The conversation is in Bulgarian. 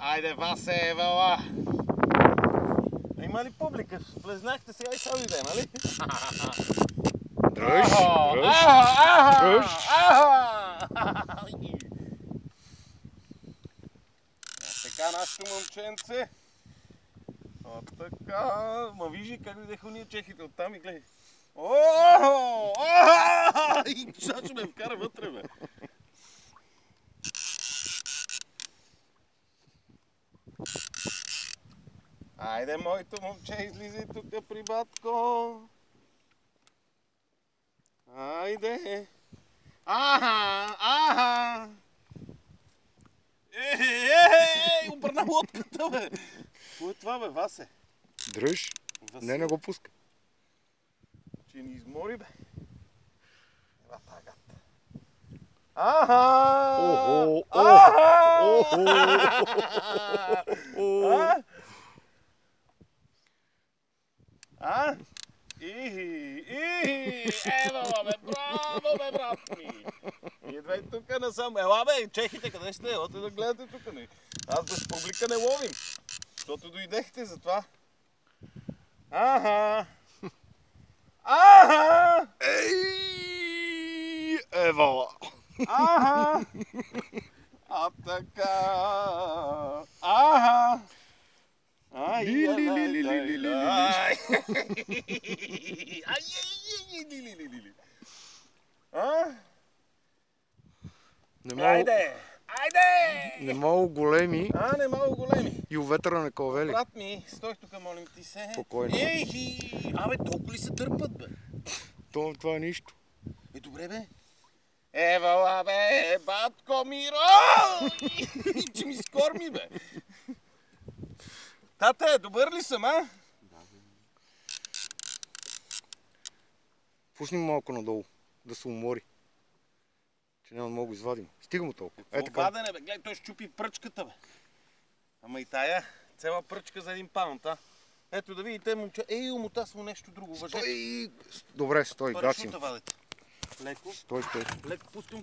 Айде, Васе, евала! Има ли публика? Влезнахте сега и сега дойде, нали? Дръж, дръж. Така, нашето момченце. От така. Ма вижи как дойдеха уния чехите оттам и гледай. И сега ще ме вкара вътре, бе. Айде, моето момче, излизай тук при батко. Айде. Аха! Обърна лодката, бе! Какво е това, бе, Васе? Дръж. Васе. Не го пуска. Че ни измори, бе. Ева тагат. Аха! Охо! Ева, бе, браво, бе, брат ми! Идвай тук насам. Ела, бе, чехите, къде сте? Елате да гледате тук, не? Аз без публика не ловим. Защото дойдехте за това. Аха! Ей! Евала! Аха! А така! Аха! Айде! Айде! Не малко големи Не малко големи. и уветъра не ковели. Брат ми, стой тук, молим ти се. Спокойно. Абе, толкова ли се дърпат, бе? Това е нищо. Добре, бе. Евала, бе, батко Миро! Че ми скорми, бе. Тате, добър ли съм, а? Пусни малко надолу, да се умори. Че няма да мога го извадим. Стига му толкова. Какво вадене, бе? Гледай, той щупи пръчката, бе. Ама и тая, цела пръчка за 1 паунд, а? Ето да видите, момче. Омота му нещо друго, въже. Добре, стой, гасим. Парашута вадете. Леко. Стой. Леко пускам.